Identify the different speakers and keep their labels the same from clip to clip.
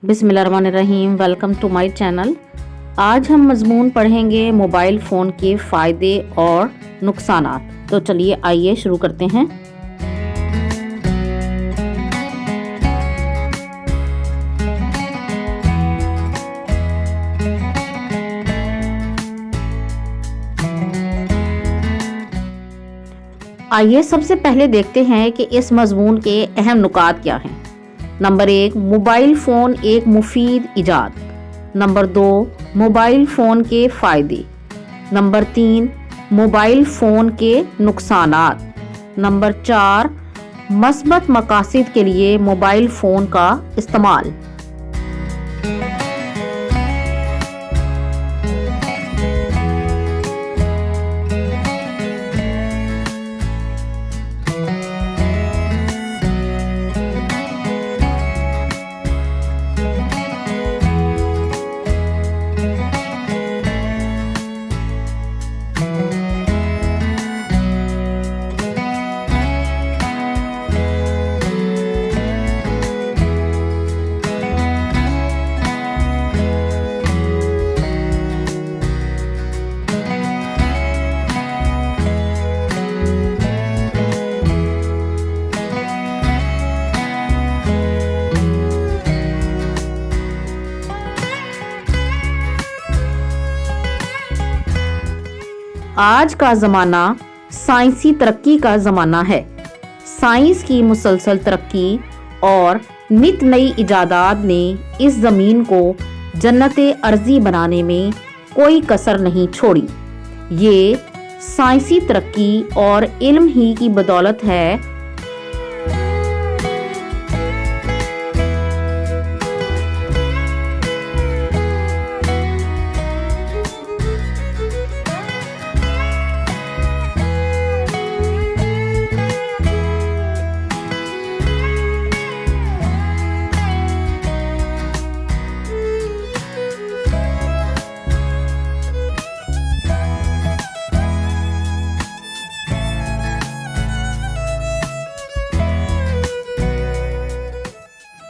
Speaker 1: बिस्मिल्लाहिर्रहमानिर्रहीम। Welcome to my channel. आज हम मजमून पढ़ेंगे मोबाइल फ़ोन के फ़ायदे और नुकसानात। तो चलिए आइए शुरू करते हैं। आइए सबसे पहले देखते हैं कि इस मजमून के अहम नुकात क्या हैं। नंबर 1, मोबाइल फ़ोन एक मुफीद इजाद। नंबर 2, मोबाइल फ़ोन के फ़ायदे। नंबर 3, मोबाइल फ़ोन के नुकसानात। नंबर 4, मस्बत मकासिद के लिए मोबाइल फ़ोन का इस्तेमाल। आज का ज़माना साइंसी तरक्की का ज़माना है। साइंस की मुसलसल तरक्की और नित नई इजादात ने इस ज़मीन को जन्नते अर्ज़ी बनाने में कोई कसर नहीं छोड़ी। ये साइंसी तरक्की और इल्म ही की बदौलत है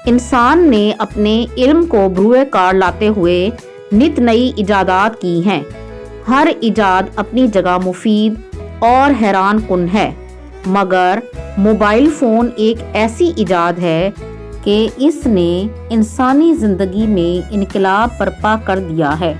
Speaker 1: इंसान ने अपने इल्म को बरूए कार लाते हुए नित नई इजादात की हैं। हर इजाद अपनी जगह मुफीद और हैरान कुन है, मगर मोबाइल फ़ोन एक ऐसी इजाद है कि इसने इंसानी ज़िंदगी में इनकलाब बर्पा कर दिया है।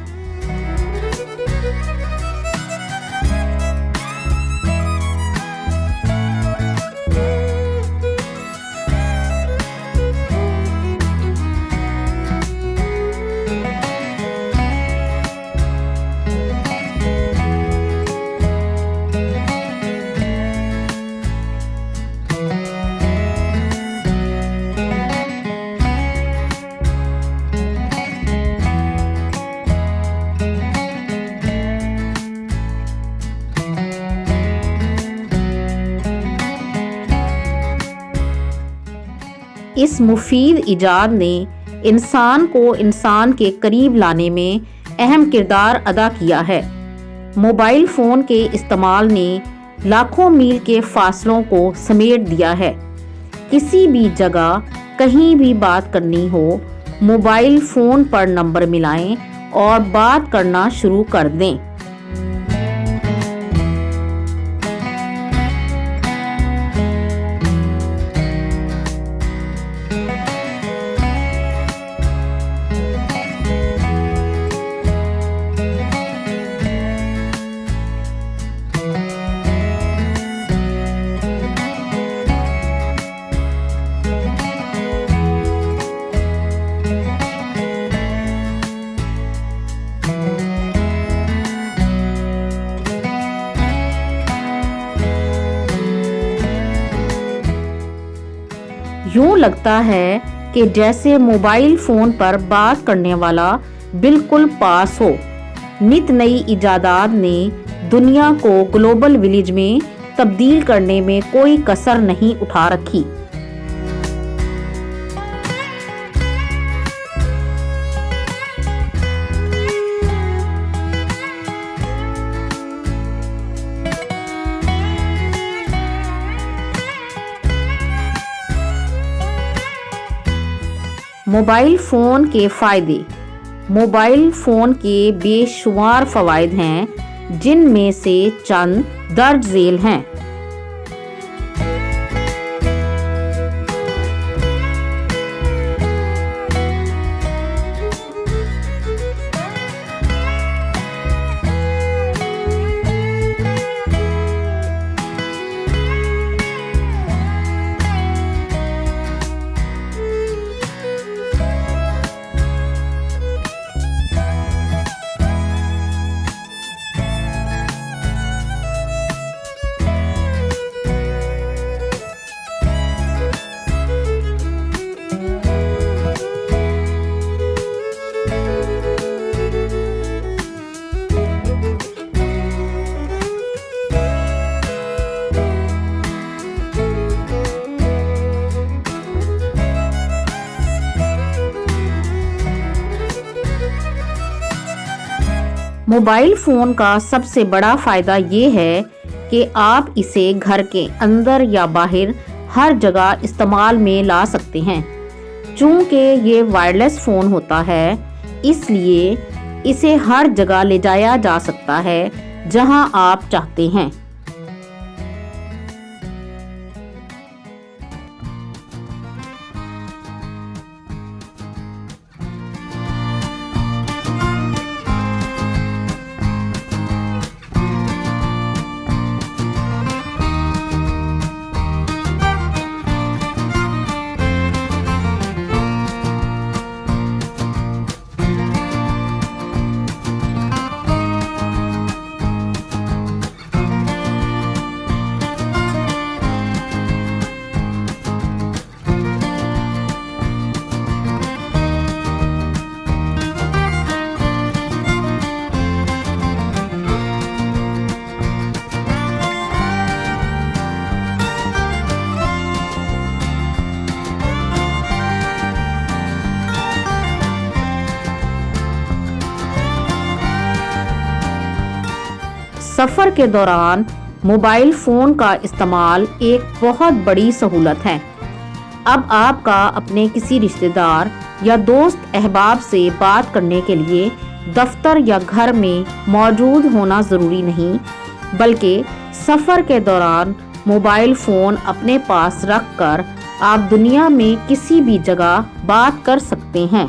Speaker 1: इस मुफीद इजाद ने इंसान को इंसान के करीब लाने में अहम किरदार अदा किया है। मोबाइल फ़ोन के इस्तेमाल ने लाखों मील के फासलों को समेट दिया है। किसी भी जगह कहीं भी बात करनी हो, मोबाइल फ़ोन पर नंबर मिलाएं और बात करना शुरू कर दें। यूं लगता है कि जैसे मोबाइल फ़ोन पर बात करने वाला बिल्कुल पास हो। नित नई इजादात ने दुनिया को ग्लोबल विलेज में तब्दील करने में कोई कसर नहीं उठा रखी। मोबाइल फ़ोन के फ़ायदे। मोबाइल फ़ोन के बेशुमार फ़वाइद हैं, जिनमें से चंद दर्ज झेल हैं। मोबाइल फ़ोन का सबसे बड़ा फ़ायदा ये है कि आप इसे घर के अंदर या बाहर हर जगह इस्तेमाल में ला सकते हैं। चूँकि ये वायरलेस फ़ोन होता है, इसलिए इसे हर जगह ले जाया जा सकता है जहां आप चाहते हैं। सफ़र के दौरान मोबाइल फ़ोन का इस्तेमाल एक बहुत बड़ी सहूलत है। अब आपका अपने किसी रिश्तेदार या दोस्त अहबाब से बात करने के लिए दफ्तर या घर में मौजूद होना ज़रूरी नहीं, बल्कि सफ़र के दौरान मोबाइल फ़ोन अपने पास रख कर आप दुनिया में किसी भी जगह बात कर सकते हैं।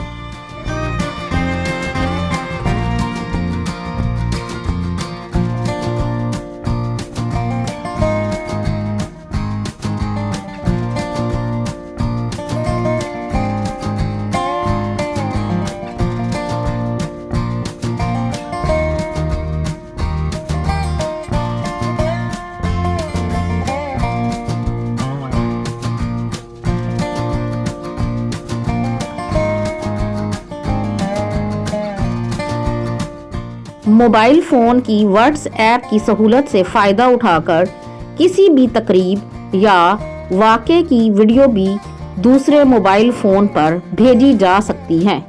Speaker 1: मोबाइल फ़ोन की व्हाट्सएप की सहूलत से फ़ायदा उठाकर किसी भी तकरीब या वाक़े की वीडियो भी दूसरे मोबाइल फ़ोन पर भेजी जा सकती है।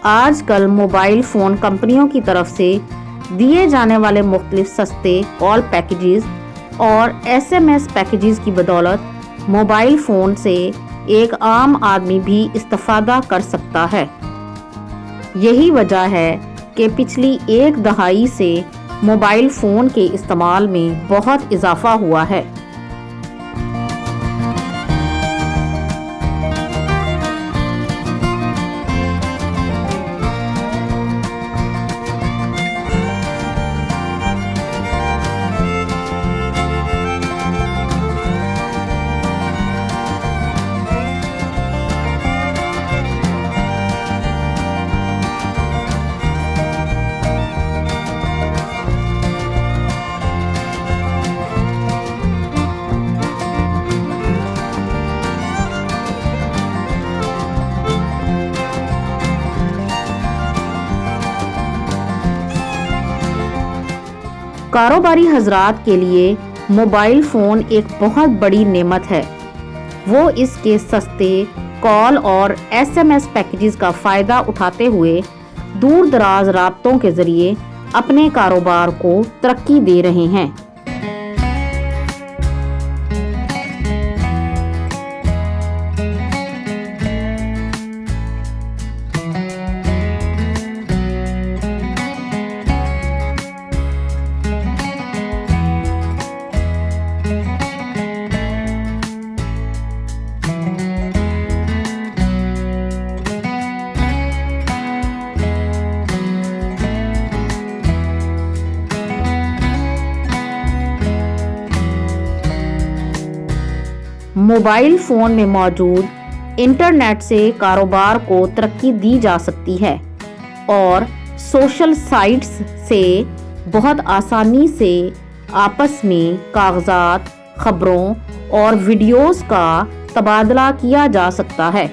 Speaker 1: आजकल मोबाइल फ़ोन कंपनियों की तरफ से दिए जाने वाले मुख्तलिफ सस्ते कॉल पैकेजेस और SMS पैकेजेस की बदौलत मोबाइल फ़ोन से एक आम आदमी भी इस्तेफ़ादा कर सकता है। यही वजह है कि पिछली एक दहाई से मोबाइल फ़ोन के इस्तेमाल में बहुत इजाफ़ा हुआ है। कारोबारी हजरात के लिए मोबाइल फ़ोन एक बहुत बड़ी नेमत है। वो इसके सस्ते कॉल और SMS पैकेजेस का फ़ायदा उठाते हुए दूर दराज राब्तों के ज़रिए अपने कारोबार को तरक्की दे रहे हैं। मोबाइल फ़ोन में मौजूद इंटरनेट से कारोबार को तरक्की दी जा सकती है और सोशल साइट्स से बहुत आसानी से आपस में कागजात, खबरों और वीडियोस का तबादला किया जा सकता है।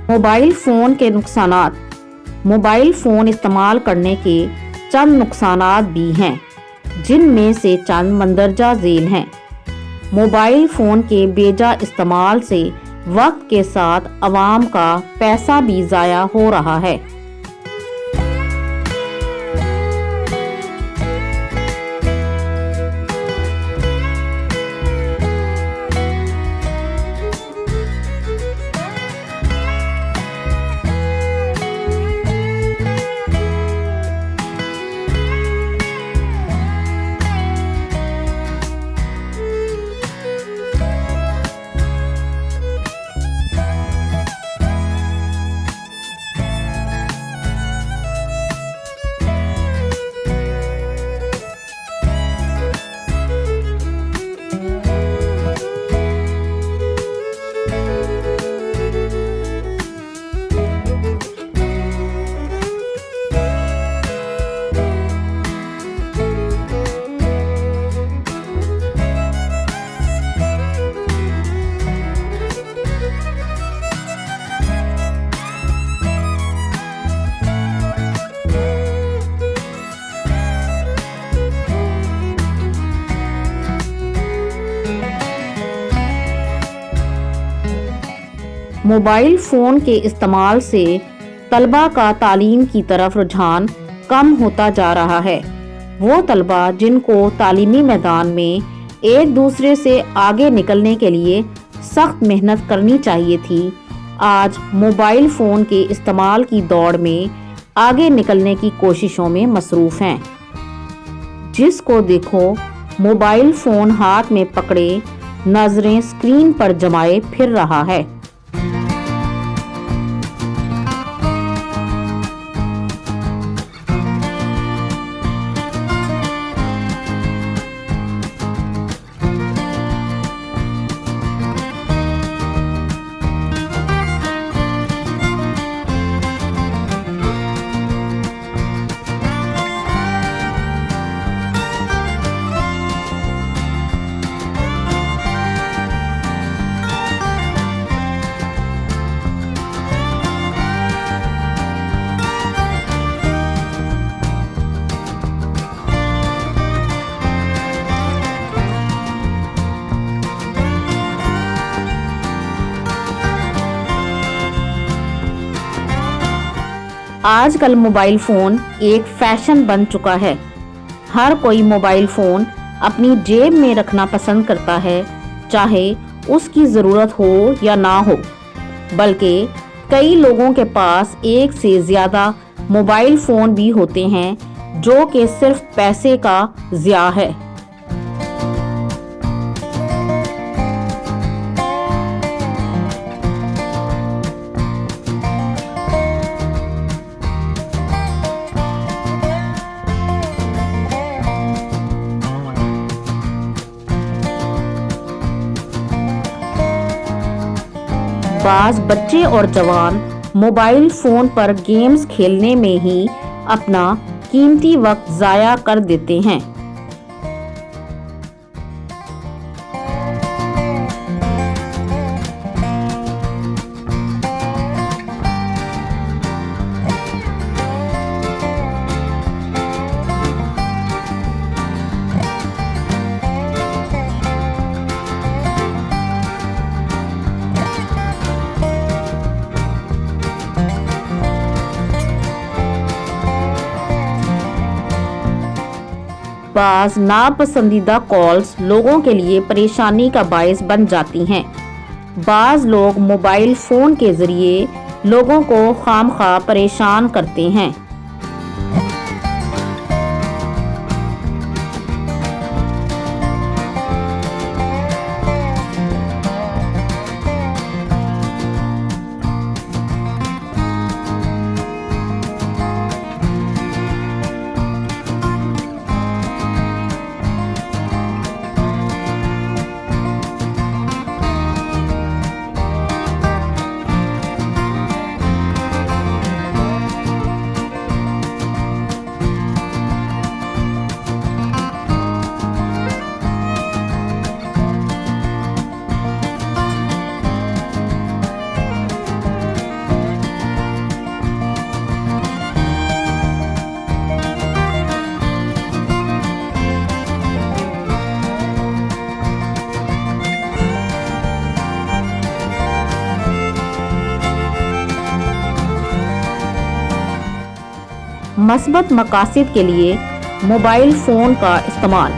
Speaker 1: मोबाइल फ़ोन के नुकसानात। मोबाइल फ़ोन इस्तेमाल करने के चंद नुकसानात भी हैं, जिनमें से चंद मंदरजा झेल हैं। मोबाइल फ़ोन के बेजा इस्तेमाल से वक्त के साथ आवाम का पैसा भी ज़ाया हो रहा है। मोबाइल फ़ोन के इस्तेमाल से तलबा का तालीम की तरफ रुझान कम होता जा रहा है। वो तलबा जिनको तालीमी मैदान में एक दूसरे से आगे निकलने के लिए सख्त मेहनत करनी चाहिए थी, आज मोबाइल फ़ोन के इस्तेमाल की दौड़ में आगे निकलने की कोशिशों में मसरूफ़ हैं। जिसको देखो मोबाइल फ़ोन हाथ में पकड़े नज़रें स्क्रीन पर जमाए फिर रहा है। आजकल मोबाइल फ़ोन एक फैशन बन चुका है। हर कोई मोबाइल फ़ोन अपनी जेब में रखना पसंद करता है, चाहे उसकी ज़रूरत हो या ना हो। बल्कि कई लोगों के पास एक से ज़्यादा मोबाइल फ़ोन भी होते हैं, जो कि सिर्फ पैसे का ज़िया है। बाज बच्चे और जवान मोबाइल फ़ोन पर गेम्स खेलने में ही अपना कीमती वक्त ज़ाया कर देते हैं। बाज़ नापसंदीदा कॉल्स लोगों के लिए परेशानी का बायस बन जाती हैं। बाज़ लोग मोबाइल फ़ोन के ज़रिए लोगों को खामखा परेशान करते हैं। मस्बत मकासद के लिए मोबाइल फ़ोन का इस्तेमाल।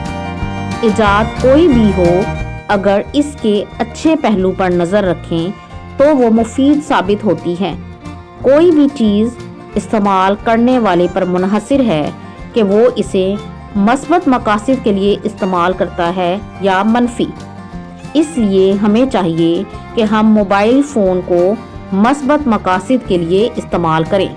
Speaker 1: इजाद कोई भी हो, अगर इसके अच्छे पहलू पर नज़र रखें तो वो मुफीद साबित होती है। कोई भी चीज़ इस्तेमाल करने वाले पर मुनहसिर है कि वो इसे मस्बत मकासद के लिए इस्तेमाल करता है या मनफी। इसलिए हमें चाहिए कि हम मोबाइल फ़ोन को मस्बत मकासद के लिए इस्तेमाल करें।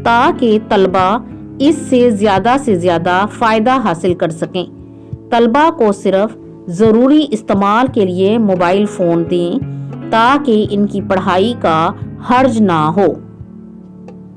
Speaker 1: ताकि तलबा इससे ज़्यादा से ज़्यादा फ़ायदा हासिल कर सकें। तलबा को सिर्फ ज़रूरी इस्तेमाल के लिए मोबाइल फ़ोन दें ताकि इनकी पढ़ाई का हर्ज ना हो।